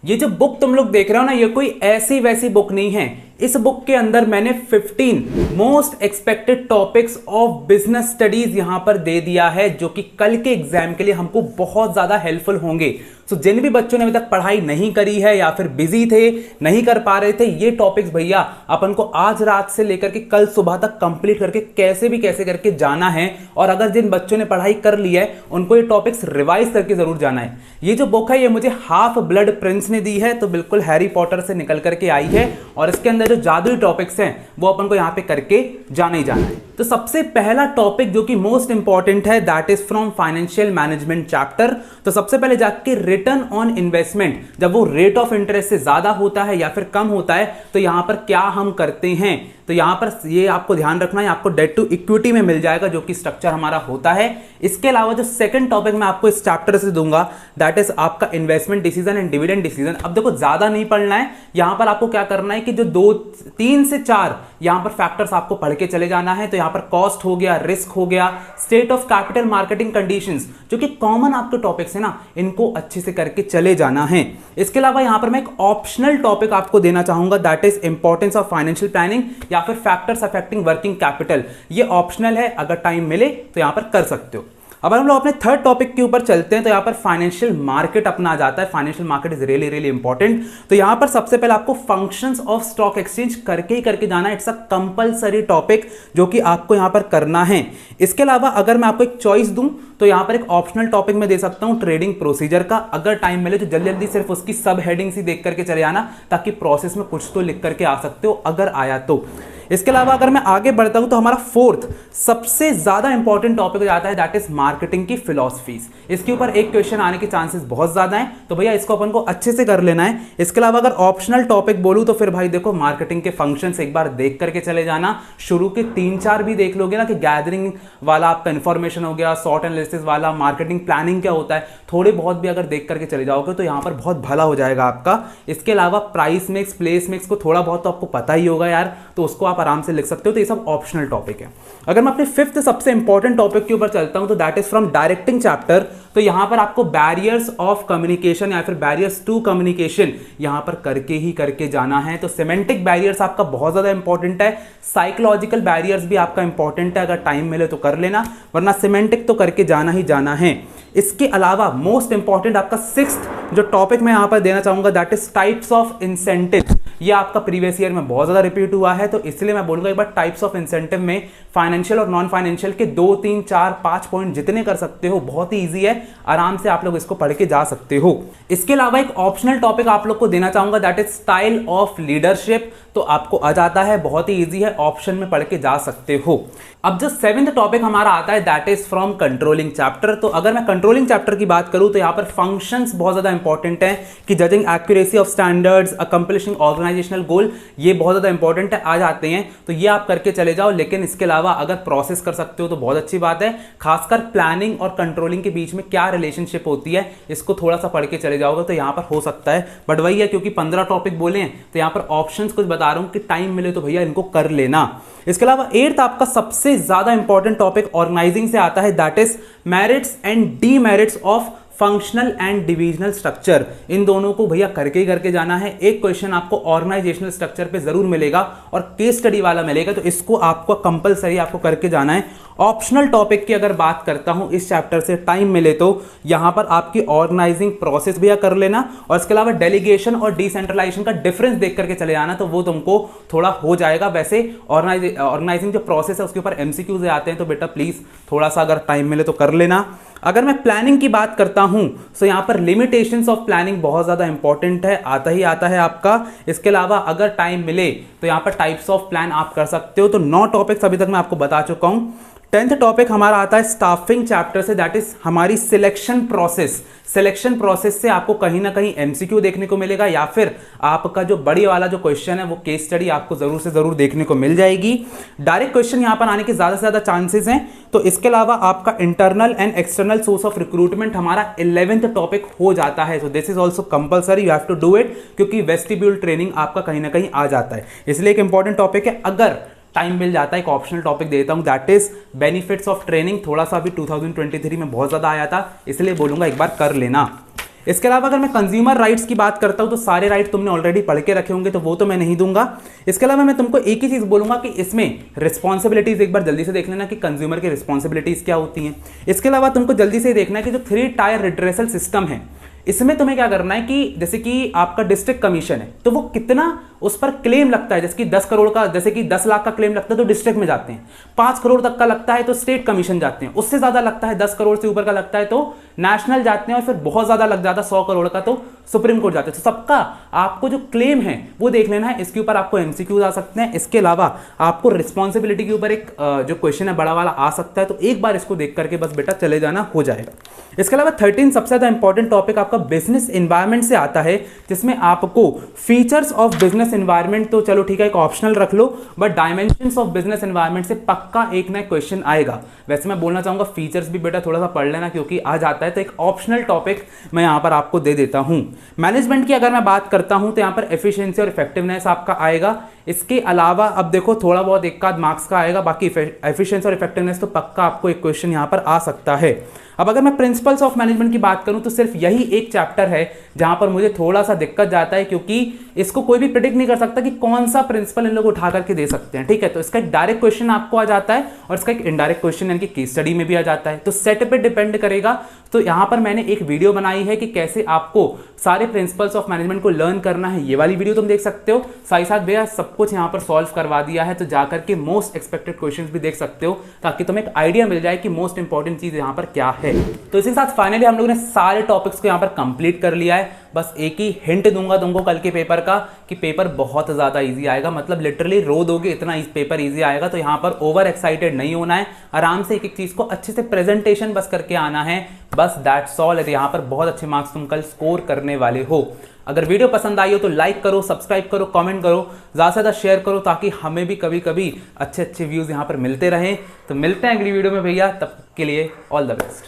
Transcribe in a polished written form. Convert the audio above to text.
ये जो बुक तुम लोग देख रहे हो ना, ये कोई ऐसी वैसी बुक नहीं है। इस बुक के अंदर मैंने 15 most expected topics of business studies यहां पर दे दिया है, जो कि कल के एग्जाम के लिए हमको बहुत ज्यादा हेल्पफुल होंगे। सो जिन भी बच्चों ने अभी तक पढ़ाई नहीं करी है या फिर बिजी थे, नहीं कर पा रहे थे, ये टॉपिक्स भैया अपन को आज रात से लेकर के कल सुबह तक कंप्लीट करके कैसे करके जाना है। और अगर जिन बच्चों ने पढ़ाई कर ली है उनको ये टॉपिक्स रिवाइज करके जरूर जाना है। ये जो बुक है ये मुझे हाफ ब्लड प्रिंस ने दी है, तो बिल्कुल हैरी पॉटर से निकल करके आई है। और इसके अंदर जो जादुई टॉपिक्स हैं वो अपन को यहां पे करके जाना ही जाना है। तो सबसे पहला टॉपिक जो कि मोस्ट इंपॉर्टेंट है, that is from financial management chapter. तो सबसे पहले जाके रिटर्न ऑन इन्वेस्टमेंट, जब वो रेट ऑफ इंटरेस्ट से ज्यादा होता है या फिर कम होता है तो यहां पर क्या हम करते हैं, तो यहां पर ये आपको ध्यान रखना है, आपको डेट टू इक्विटी में मिल जाएगा जो कि स्ट्रक्चर हमारा होता है। इसके अलावा जो सेकंड टॉपिक मैं आपको इस चैप्टर से दूंगा, दैट इज आपका investment decision and dividend decision. अब देखो ज्यादा नहीं पढ़ना है, यहां पर आपको क्या करना है कि जो 3 से 4 यहां पर फैक्टर्स आपको पढ़ के चले जाना है। तो यहां पर कॉस्ट हो गया, रिस्क हो गया, state of capital, marketing conditions, जो कि कॉमन आपके टॉपिक्स है ना, इनको अच्छे से करके चले जाना है। इसके अलावा यहां पर मैं एक ऑप्शनल टॉपिक आपको देना चाहूंगा, that is importance of financial planning या फिर फैक्टर्स अफेक्टिंग वर्किंग कैपिटल। ये ऑप्शनल है, अगर टाइम मिले तो यहां पर कर सकते हो। अब हम लोग अपने थर्ड टॉपिक के ऊपर चलते हैं, तो यहां पर फाइनेंशियल मार्केट अपना आ जाता है। Financial market is really important. तो यहां पर सबसे पहले आपको फंक्शंस ऑफ स्टॉक एक्सचेंज करके जाना है। इट्स अ कंपलसरी टॉपिक जो कि आपको यहां पर करना है। इसके अलावा अगर मैं आपको एक चॉइस दूं तो यहां पर एक ऑप्शनल टॉपिक में दे सकता हूं ट्रेडिंग प्रोसीजर का। अगर टाइम मिले तो जल्दी सिर्फ उसकी सब हेडिंग्स ही देख करके चले जाना, ताकि प्रोसेस में कुछ तो लिख करके आ सकते हो अगर आया तो। इसके अलावा अगर मैं आगे बढ़ता हूं तो हमारा फोर्थ सबसे ज्यादा इंपॉर्टेंट टॉपिक हो जाता है, दैट इज मार्केटिंग की फिलॉसफीज। इसके ऊपर एक क्वेश्चन आने के चांसेस बहुत ज्यादा हैं, तो भैया इसको अपन को अच्छे से कर लेना है। इसके अलावा अगर ऑप्शनल टॉपिक बोलूं तो फिर भाई देखो मार्केटिंग के फंक्शंस एक बार देख करके चले जाना। शुरू के 3-4 भी देख लोगे ना, कि गैदरिंग वाला आपका इंफॉर्मेशन हो गया, सॉर्ट एनालिसिस वाला, मार्केटिंग प्लानिंग क्या होता है, थोड़े बहुत भी अगर देख करके चले जाओगे तो यहां पर बहुत भला हो जाएगा आपका। इसके अलावा प्राइस मिक्स, प्लेस मिक्स को थोड़ा बहुत तो आपको पता ही होगा यार, तो उसको आप आराम से लिख सकते हो। तो ये सब ऑप्शनल टॉपिक है। अगर मैं अपने फिफ्थ सबसे इंपॉर्टेंट टॉपिक के ऊपर चलता हूं तो that is from directing chapter. तो यहां पर आपको बैरियर्स ऑफ कम्युनिकेशन या फिर बैरियर्स टू कम्युनिकेशन यहां पर करके जाना है। तो सेमेंटिक बैरियर्स आपका बहुत ज्यादा इंपॉर्टेंट है, साइकोलॉजिकल बैरियर्स भी आपका इंपॉर्टेंट है, अगर टाइम मिले तो कर लेना, वरना सिमेंटिक तो करके जाना ही जाना है। इसके अलावा मोस्ट इंपॉर्टेंट आपका सिक्स्थ जो टॉपिक मैं यहां पर देना चाहूंगा, that is types of incentive. ये आपका प्रीवियस ईयर में बहुत ज्यादा रिपीट हुआ है, तो इसलिए मैं बोलूंगा एक बार टाइप्स ऑफ इंसेंटिव में फाइनेंशियल और नॉन फाइनेंशियल के 2, 3, 4, 5 पॉइंट जितने कर सकते हो, बहुत ही इजी है, आराम से आप लोग इसको पढ़ के जा सकते हो। इसके अलावा एक ऑप्शनल टॉपिक आप लोग को देना चाहूंगा, that is style of leadership. तो आपको आ जाता है, बहुत ही इजी है, ऑप्शन में पढ़ के जा सकते हो। अब जो 7th टॉपिक हमारा आता है, that is from controlling chapter. तो अगर मैं कंट्रोलिंग चैप्टर की बात करूं तो यहां पर फंक्शंस बहुत ज्यादा इंपॉर्टेंट है, कि judging accuracy of standards, accomplishing organisational goal, ये बहुत ज्यादा इंपॉर्टेंट है, आ जाते हैं, तो ये आप करके चले जाओ। लेकिन इसके अलावा अगर प्रोसेस कर सकते हो तो बहुत अच्छी बात है। खासकर प्लानिंग और कंट्रोलिंग के बीच में क्या रिलेशनशिप होती है, इसको थोड़ा सा पढ़ के चले जाओगे तो यहां पर हो सकता है। बट वही है, क्योंकि 15 टॉपिक बोले हैं तो यहां पर ऑप्शंस कुछ बता रहा हूं कि टाइम मिले तो भैया इनको कर लेना। इसके अलावा 8th आपका सबसे ज्यादा इंपॉर्टेंट टॉपिक ऑर्गेनाइजिंग से आता है, that is merits and demerits of functional and divisional structure. इन दोनों को भैया करके जाना है। एक क्वेश्चन आपको ऑर्गेनाइजेशनल स्ट्रक्चर पे जरूर मिलेगा और केस स्टडी वाला मिलेगा, तो इसको आपको कंपलसरी आपको करके जाना है। ऑप्शनल टॉपिक की अगर बात करता हूं इस चैप्टर से, टाइम मिले तो यहां पर आपकी ऑर्गेनाइजिंग प्रोसेस भैया कर लेना, और इसके अलावा डेलीगेशन और डिसेंट्रलाइजेशन का डिफरेंस देख करके चले जाना, तो वो तुमको थोड़ा हो जाएगा। वैसे ऑर्गेनाइजिंग जो प्रोसेस है उसके ऊपर एमसीक्यूज आते हैं, तो बेटा प्लीज थोड़ा सा अगर टाइम मिले तो कर लेना। अगर मैं प्लानिंग की बात करता हूं तो यहां पर लिमिटेशंस ऑफ प्लानिंग बहुत ज्यादा इंपॉर्टेंट है, आता ही आता है आपका। इसके अलावा अगर टाइम मिले तो यहां पर टाइप्स ऑफ प्लान आप कर सकते हो। तो 9 टॉपिक्स अभी तक मैं आपको बता चुका हूं। 10th टॉपिक हमारा आता है स्टाफिंग चैप्टर से, दैट इज हमारी सिलेक्शन प्रोसेस। सिलेक्शन प्रोसेस से आपको कहीं ना कहीं एमसीक्यू देखने को मिलेगा, या फिर आपका जो बड़ी वाला जो क्वेश्चन है वो केस स्टडी आपको जरूर से जरूर देखने को मिल जाएगी। डायरेक्ट क्वेश्चन यहां पर आने के ज्यादा से ज्यादा चांसेस हैं। तो इसके अलावा आपका internal and external source of recruitment हमारा 11th टॉपिक हो जाता है। So this is also compulsory, you have to do it, क्योंकि वेस्टिब्यूल ट्रेनिंग आपका कहीं ना कहीं आ जाता है, इसलिए एक इंपॉर्टेंट टॉपिक है। अगर टाइम मिल जाता है एक ऑप्शनल टॉपिक देता हूं, that is benefits of training. थोड़ा सा भी 2023 में बहुत ज्यादा आया था, इसलिए बोलूंगा एक बार कर लेना। इसके अलावा अगर मैं कंज्यूमर राइट्स की बात करता हूं तो सारे राइट तुमने ऑलरेडी पढ़ के रखे होंगे, तो वो तो मैं नहीं दूंगा। इसके अलावा मैं तुमको एक ही चीज बोलूंगा कि इसमें रिस्पॉन्सिबिलिटीज एक बार जल्दी से देख लेना कि कंज्यूमर की रिस्पॉन्सिबिलिटीज क्या होती हैं। इसके अलावा तुमको जल्दी से देखना है कि जो 3 टायर रिड्रेसल सिस्टम है इसमें तुम्हें क्या करना है कि जैसे कि आपका डिस्ट्रिक्ट कमीशन है तो वो कितना उस पर क्लेम लगता है, जैसे कि 10 करोड़ का, जैसे कि 10 लाख का क्लेम लगता है तो डिस्ट्रिक्ट में जाते हैं, 5 करोड़ तक का लगता है तो स्टेट कमीशन जाते हैं, उससे ज्यादा लगता है 10 करोड़ से ऊपर का लगता है तो नेशनल जाते हैं, और फिर बहुत ज्यादा लग जाता है 100 करोड़ का तो सुप्रीम कोर्ट जाते हैं। तो सबका आपको जो क्लेम है वो देख लेना है, इसके ऊपर आपको एमसीक्यूज आ सकते हैं। इसके अलावा आपको रिस्पॉन्सिबिलिटी के ऊपर एक जो क्वेश्चन है बड़ा वाला आ सकता है, तो एक बार इसको देख करके बस बेटा चले जाना, हो जाएगा। इसके अलावा 13 सबसे ज्यादा इंपॉर्टेंट टॉपिक आपका बिजनेस एनवायरनमेंट से आता है, जिसमें आपको फीचर्स ऑफ बिजनेस एनवायरनमेंट, तो चलो ठीक है एक ऑप्शनल रख लो, but dimensions of business environment से पक्का एक ना क्वेश्चन आएगा। वैसे मैं बोलना चाहूंगा फीचर्स भी बेटा थोड़ा सा पढ़ लेना क्योंकि आ जाता है, तो एक ऑप्शनल टॉपिक मैं यहां पर आपको दे देता हूं। मैनेजमेंट की अगर मैं बात करता हूं तो यहां पर एफिशिएंसी और इफेक्टिवनेस आपका आएगा। इसके अलावा अब देखो थोड़ा बहुत एक आध मार्क्स का आएगा, बाकी एफिशिएंसी और इफेक्टिवनेस तो पक्का आपको एक क्वेश्चन यहां पर आ सकता है। अब अगर मैं प्रिंसिपल्स ऑफ मैनेजमेंट की बात करूं तो सिर्फ यही एक चैप्टर है जहां पर मुझे थोड़ा सा दिक्कत जाता है, क्योंकि इसको कोई भी प्रेडिक्ट नहीं कर सकता कि कौन सा प्रिंसिपल इन लोग उठा करके दे सकते हैं, ठीक है। तो इसका एक डायरेक्ट क्वेश्चन आपको आ जाता है और इसका एक इनडायरेक्ट क्वेश्चन यानी कि केस स्टडी में भी आ जाता है, तो सेट पे डिपेंड करेगा। तो यहां पर मैंने एक वीडियो बनाई है कि कैसे आपको सारे प्रिंसिपल्स ऑफ मैनेजमेंट को लर्न करना है, ये वाली वीडियो तुम देख सकते हो। साथ ही साथ भैया सब कुछ यहां पर सॉल्व करवा दिया है, तो जाकर के मोस्ट एक्सपेक्टेड क्वेश्चंस भी देख सकते हो, ताकि तुम्हें एक आइडिया मिल जाए कि मोस्ट इंपॉर्टेंट चीज यहां पर क्या है। तो इसी के साथ फाइनली हम लोगों ने सारे टॉपिक्स को यहां पर कंप्लीट कर लिया है। बस एक ही हिंट दूंगा तुमको कल के पेपर का कि पेपर बहुत ज्यादा इजी आएगा, मतलब लिटरली रो दोगे इतना पेपर इजी आएगा। तो यहां पर ओवर एक्साइटेड नहीं होना है, आराम से एक एक चीज को अच्छे से प्रेजेंटेशन बस करके आना है, बस दैट्स ऑल। यहां पर बहुत अच्छे मार्क्स तुम कल स्कोर करने वाले हो। अगर वीडियो पसंद आई हो तो लाइक करो, सब्सक्राइब करो, कमेंट करो, ज्यादा से ज्यादा शेयर करो, ताकि हमें भी कभी कभी अच्छे अच्छे व्यूज यहां पर मिलते रहें। तो मिलते हैं अगली वीडियो में भैया, तब के लिए ऑल द बेस्ट।